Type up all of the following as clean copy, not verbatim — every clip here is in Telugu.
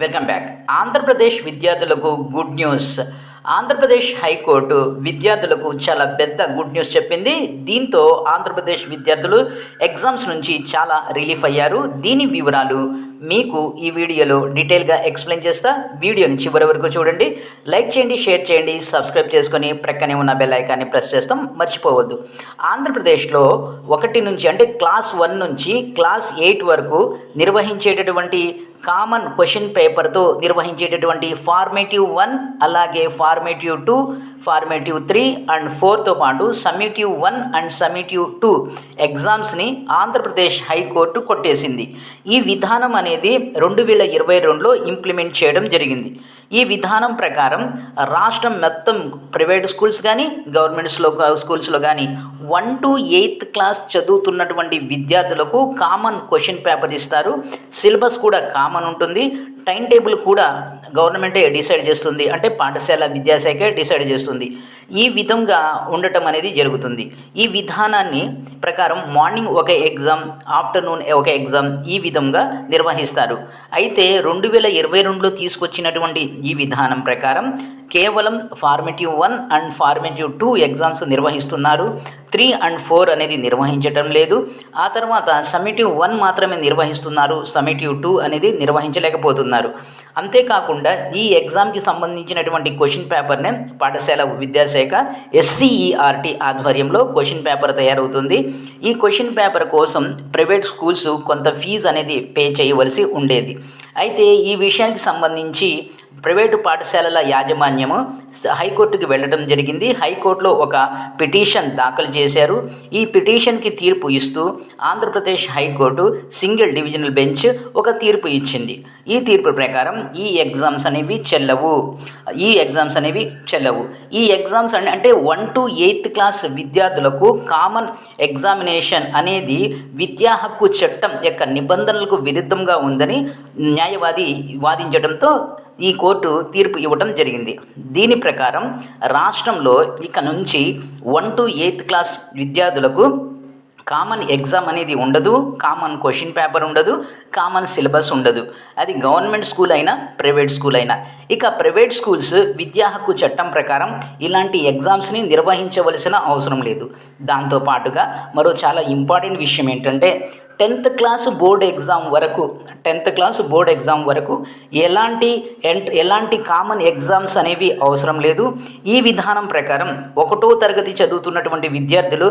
Welcome back. ఆంధ్రప్రదేశ్ విద్యార్థులకు గుడ్ న్యూస్. ఆంధ్రప్రదేశ్ హైకోర్టు విద్యార్థులకు చాలా పెద్ద గుడ్ న్యూస్ చెప్పింది. దీంతో ఆంధ్రప్రదేశ్ విద్యార్థులు ఎగ్జామ్స్ నుంచి చాలా రిలీఫ్ అయ్యారు. దీని వివరాలు మీకు ఈ వీడియోలో డీటెయిల్గా ఎక్స్ప్లెయిన్ చేస్తా. వీడియోని చివరి వరకు చూడండి. లైక్ చేయండి, షేర్ చేయండి, సబ్స్క్రైబ్ చేసుకొని ప్రక్కనే ఉన్న బెల్ ఐకాన్ని ప్రెస్ చేస్తాం, మర్చిపోవద్దు. ఆంధ్రప్రదేశ్లో 1 నుంచి అంటే క్లాస్ 1 నుంచి క్లాస్ 8 వరకు నిర్వహించేటటువంటి కామన్ క్వశ్చన్ పేపర్తో నిర్వహించేటటువంటి ఫార్మేటివ్ 1, అలాగే ఫార్మేటివ్ 2, ఫార్మేటివ్ 3 అండ్ 4తో పాటు సమ్మేటివ్ 1 అండ్ సమ్మేటివ్ 2 ఎగ్జామ్స్ని ఆంధ్రప్రదేశ్ హైకోర్టు కొట్టేసింది. ఈ విధానం అనేది 2022లో ఇంప్లిమెంట్ చేయడం జరిగింది. ఈ విధానం ప్రకారం రాష్ట్రం మొత్తం ప్రైవేట్ స్కూల్స్ కానీ గవర్నమెంట్ స్కూల్స్లో కానీ 1 to 8th క్లాస్ చదువుతున్నటువంటి విద్యార్థులకు కామన్ క్వశ్చన్ పేపర్ ఇస్తారు. సిలబస్ కూడా కామన్ ఉంటుంది. టైం టేబుల్ కూడా గవర్నమెంటే డిసైడ్ చేస్తుంది, అంటే పాఠశాల విద్యాశాఖే డిసైడ్ చేస్తుంది. ఈ విధంగా ఉండటం అనేది జరుగుతుంది. ఈ విధానాన్ని ప్రకారం మార్నింగ్ ఒక ఎగ్జామ్, ఆఫ్టర్నూన్ ఒక ఎగ్జామ్ ఈ విధంగా నిర్వహిస్తారు. అయితే 2022లో తీసుకొచ్చినటువంటి ఈ విధానం ప్రకారం కేవలం ఫార్మేటివ్ 1 అండ్ ఫార్మేటివ్ 2 ఎగ్జామ్స్ నిర్వహిస్తున్నారు. 3 and 4 అనేది నిర్వహించడం లేదు. ఆ తర్వాత సమ్మేటివ్ 1 మాత్రమే నిర్వహిస్తున్నారు. సమ్మేటివ్ 2 అనేది నిర్వహించలేకపోతున్నారు. అంతేకాకుండా ఈ ఎగ్జామ్కి సంబంధించినటువంటి క్వశ్చన్ పేపర్నే పాఠశాల విద్యాశాఖ SCERT ఆధ్వర్యంలో క్వశ్చన్ పేపర్ తయారవుతుంది. ఈ క్వశ్చన్ పేపర్ కోసం ప్రైవేట్ స్కూల్స్ కొంత ఫీజు అనేది పే చేయవలసి ఉండేది. అయితే ఈ విషయానికి సంబంధించి ప్రైవేటు పాఠశాలల యాజమాన్యము హైకోర్టుకి వెళ్ళడం జరిగింది. హైకోర్టులో ఒక పిటిషన్ దాఖలు చేశారు. ఈ పిటిషన్కి తీర్పు ఇస్తూ Andhra Pradesh high court single divisional bench ఒక తీర్పు ఇచ్చింది. ఈ తీర్పు ప్రకారం ఈ ఎగ్జామ్స్ అనేవి చెల్లవు. ఈ ఎగ్జామ్స్ అంటే 1 to 8th క్లాస్ విద్యార్థులకు కామన్ ఎగ్జామినేషన్ అనేది విద్యా హక్కు చట్టం యొక్క నిబంధనలకు విరుద్ధంగా ఉందని న్యాయవాది వాదించడంతో ఈ కోర్టు తీర్పు ఇవ్వడం జరిగింది. దీని ప్రకారం రాష్ట్రంలో ఇక నుంచి 1 to 8th క్లాస్ విద్యార్థులకు కామన్ ఎగ్జామ్ అనేది ఉండదు, కామన్ క్వశ్చన్ పేపర్ ఉండదు, కామన్ సిలబస్ ఉండదు. అది గవర్నమెంట్ స్కూల్ అయినా ప్రైవేట్ స్కూల్ అయినా. ఇక ప్రైవేట్ స్కూల్స్ విద్యా హక్కు చట్టం ప్రకారం ఇలాంటి ఎగ్జామ్స్ని నిర్వహించవలసిన అవసరం లేదు. దాంతోపాటుగా మరో చాలా ఇంపార్టెంట్ విషయం ఏంటంటే 10th క్లాస్ బోర్డ్ ఎగ్జామ్ వరకు ఎలాంటి కామన్ ఎగ్జామ్స్ అనేవి అవసరం లేదు. ఈ విధానం ప్రకారం 1వ తరగతి చదువుతున్నటువంటి విద్యార్థులు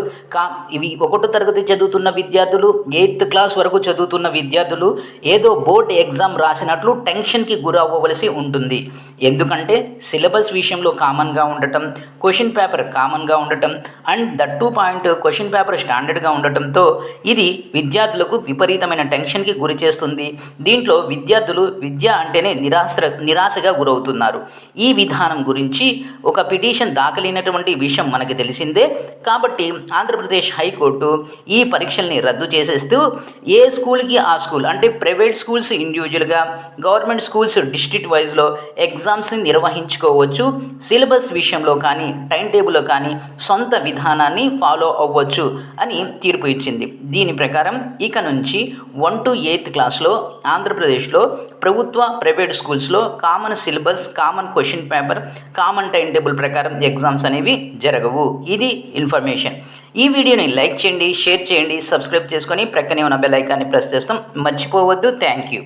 1వ తరగతి చదువుతున్న విద్యార్థులు 8th క్లాస్ వరకు చదువుతున్న విద్యార్థులు ఏదో బోర్డ్ ఎగ్జామ్ రాసినట్లు టెన్షన్కి గురవ్వవలసి ఉంటుంది. ఎందుకంటే సిలబస్ విషయంలో కామన్గా ఉండటం, క్వశ్చన్ పేపర్ కామన్గా ఉండటం అండ్ దట్ 2 క్వశ్చన్ పేపర్ స్టాండర్డ్గా ఉండటంతో ఇది విద్యార్థులకు విపరీతమైన టెన్షన్కి గురి చేస్తుంది. దీంట్లో విద్యార్థులు విద్య అంటేనే నిరాశగా గురవుతున్నారు. ఈ విధానం గురించి ఒక పిటిషన్ దాఖలైనటువంటి విషయం మనకి తెలిసిందే. కాబట్టి ఆంధ్రప్రదేశ్ హైకోర్టు ఈ పరీక్షల్ని రద్దు చేసేస్తూ ఏ స్కూల్కి ఆ స్కూల్, అంటే ప్రైవేట్ స్కూల్స్ ఇండివిజువల్గా, గవర్నమెంట్ స్కూల్స్ డిస్ట్రిక్ట్ వైజ్లో ఎగ్జామ్స్ని నిర్వహించుకోవచ్చు. సిలబస్ విషయంలో కానీ టైం టేబుల్లో కానీ సొంత విధానాన్ని ఫాలో అవ్వచ్చు అని తీర్పు ఇచ్చింది. దీని ప్రకారం ఇక నుంచి 1 to 8th క్లాస్లో ఆంధ్రప్రదేశ్లో ప్రభుత్వ ప్రైవేట్ స్కూల్స్లో common syllabus, common question paper, common time table ప్రకారం ఎగ్జామ్స్ అనేవి జరగవు. ఇది ఇన్ఫర్మేషన్. ఈ వీడియోని లైక్ చేయండి, షేర్ చేయండి, సబ్స్క్రైబ్ చేసుకొని ప్రక్కనే ఉన్న బెల్ ఐకాన్ని ప్రెస్ చేస్తాం, మర్చిపోవద్దు. Thank you.